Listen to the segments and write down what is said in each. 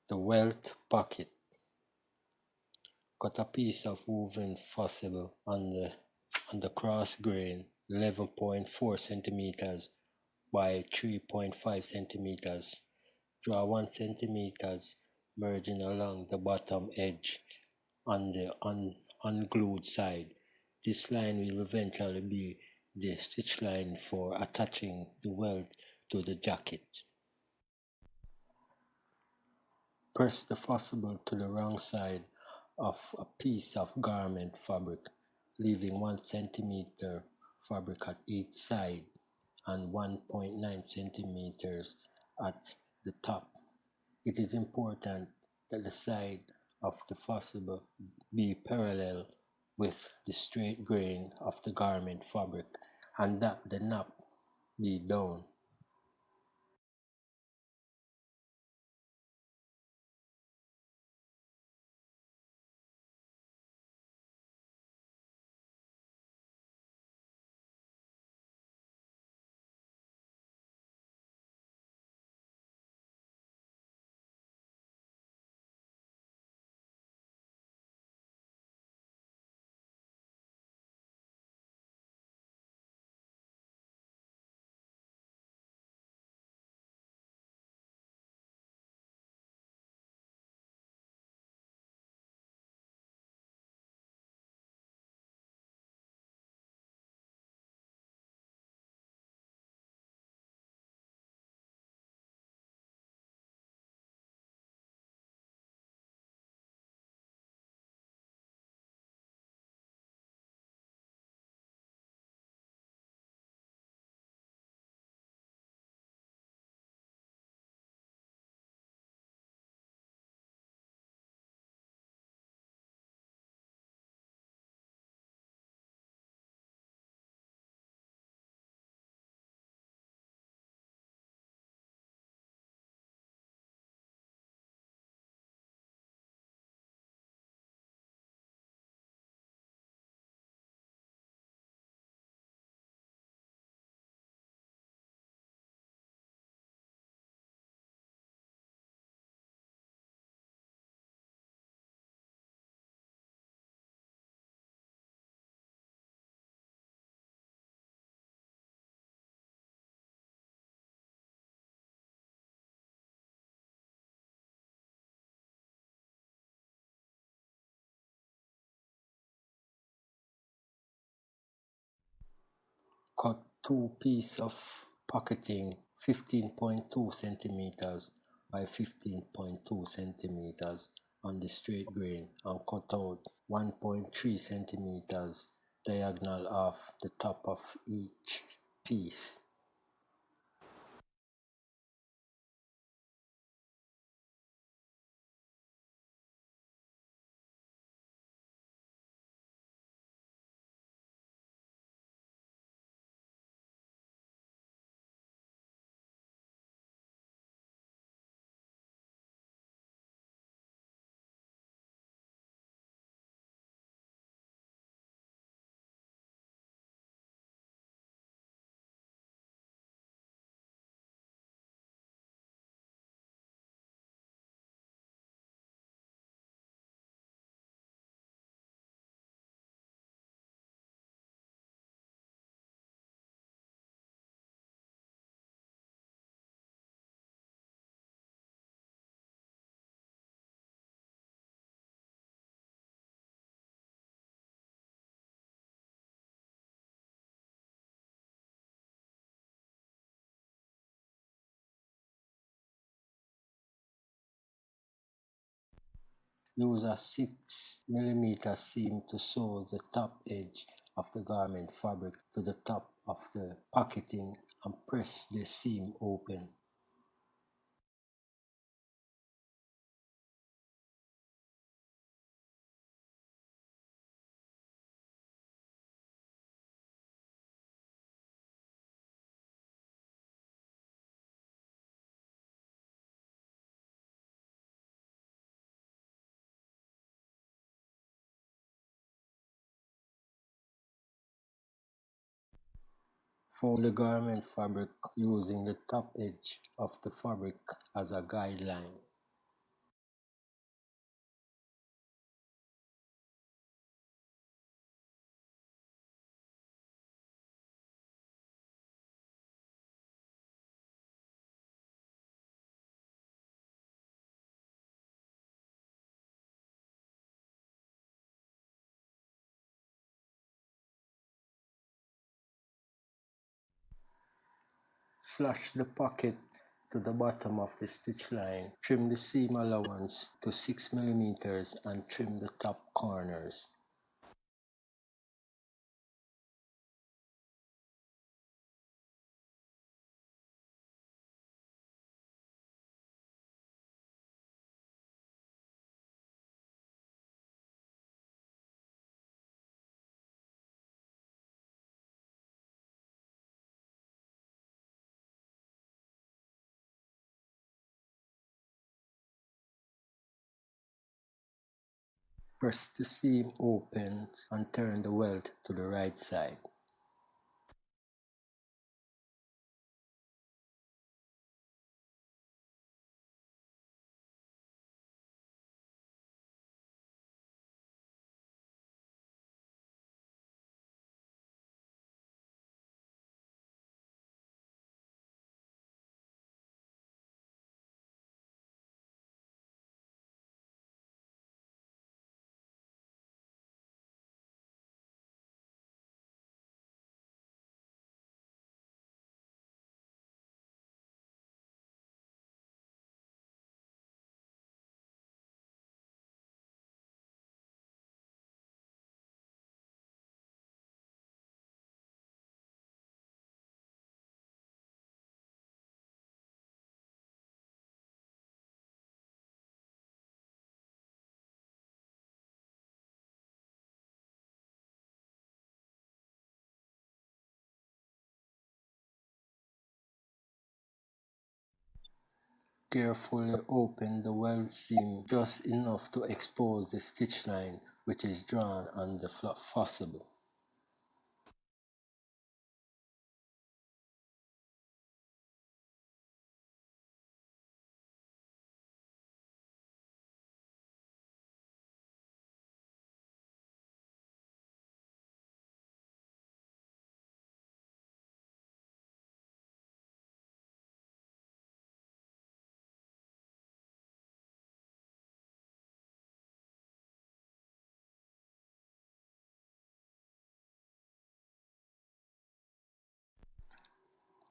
The Welt Pocket. Cut a piece of woven forcible on the cross grain 11.4 centimeters by 3.5 centimeters. Draw 1 centimeters margin along the bottom edge on the unglued side. This line will eventually be the stitch line for attaching the welt to the jacket. Press the forcible to the wrong side of a piece of garment fabric, leaving 1 centimeter fabric at each side and 1.9 centimeters at the top. It is important that the side of the forcible be parallel with the straight grain of the garment fabric and that the knot be down. Cut 2 pieces of pocketing 15.2 centimeters by 15.2 centimeters on the straight grain and cut out 1.3 centimeters diagonal off the top of each piece. Use a 6 millimeter seam to sew the top edge of the garment fabric to the top of the pocketing and press the seam open. Fold the garment fabric using the top edge of the fabric as a guideline. Slash the pocket to the bottom of the stitch line. Trim the seam allowance to 6 millimeters and trim the top corners. Press the seam open and turn the welt to the right side. Carefully open the welt seam just enough to expose the stitch line which is drawn on the fusible.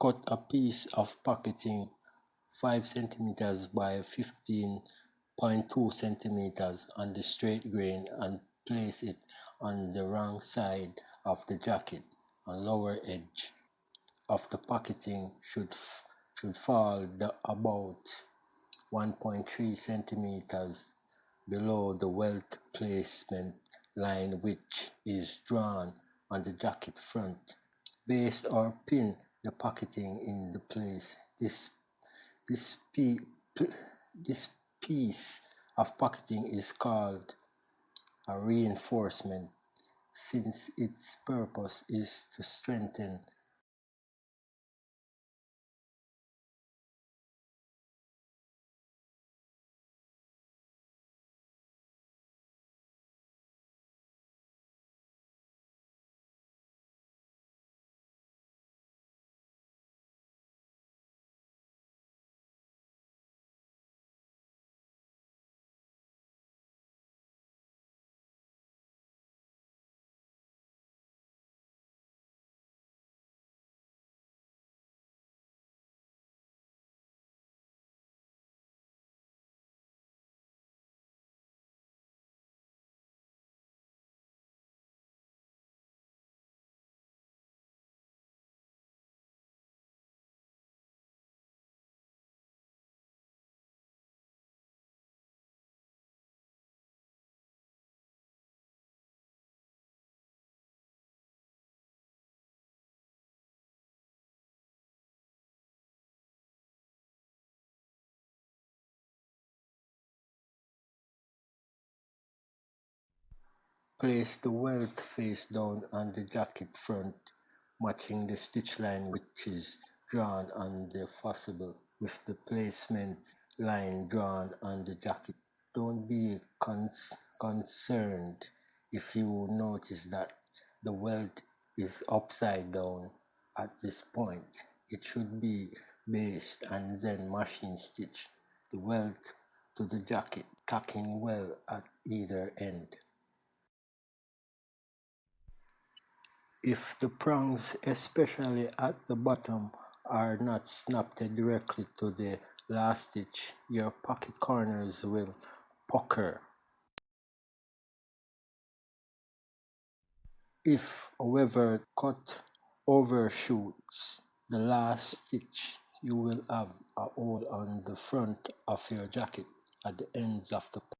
Cut a piece of pocketing 5 centimeters by 15.2 centimeters on the straight grain and place it on the wrong side of the jacket on lower edge of the pocketing should fall about 1.3 centimeters below the welt placement line which is drawn on the jacket front. Baste or pin the pocketing in the place. This, pe- this piece of pocketing is called a reinforcement since its purpose is to strengthen. Place the welt face down on the jacket front, matching the stitch line which is drawn on the fusible with the placement line drawn on the jacket. Don't be concerned if you notice that the welt is upside down at this point. It should be based and then machine stitch the welt to the jacket, tacking well at either end. If the prongs, especially at the bottom are not snapped directly to the last stitch, your pocket corners will pucker. If, however, cut overshoots the last stitch, you will have a hole on the front of your jacket at the ends of the pocket.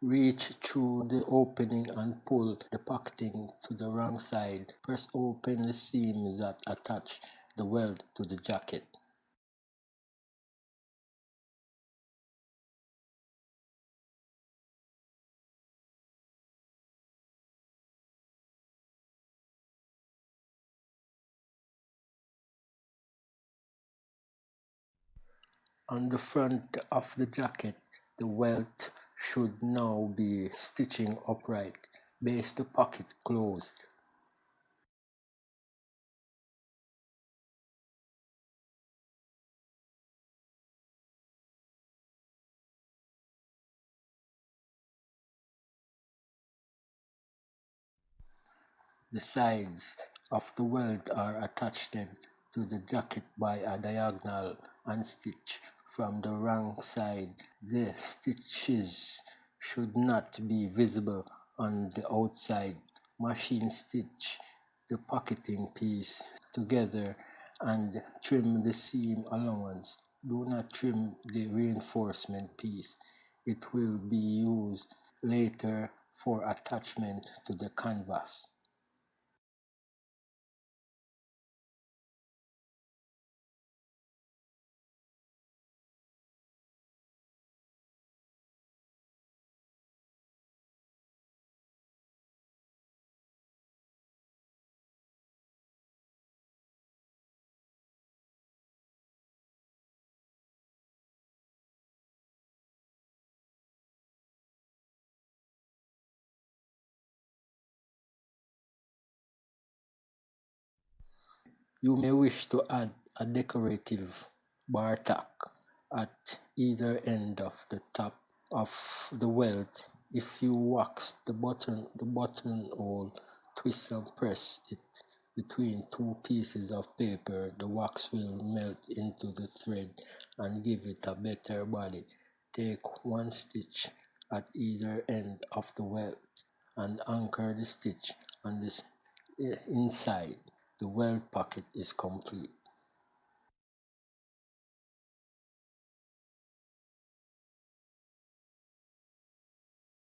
Reach through the opening and pull the pocketing to the wrong side. Press open the seams that attach the welt to the jacket. On the front of the jacket, the welt should now be stitching upright. Base the pocket closed. The sides of the welt are attached to the jacket by a diagonal and stitch from the wrong side. The stitches should not be visible on the outside. Machine stitch the pocketing piece together and trim the seam allowance. Do not trim the reinforcement piece. It will be used later for attachment to the canvas. You may wish to add a decorative bar tack at either end of the top of the welt. If you wax the buttonhole, twist and press it between two pieces of paper. The wax will melt into the thread and give it a better body. Take one stitch at either end of the welt and anchor the stitch on the inside. The welt pocket is complete.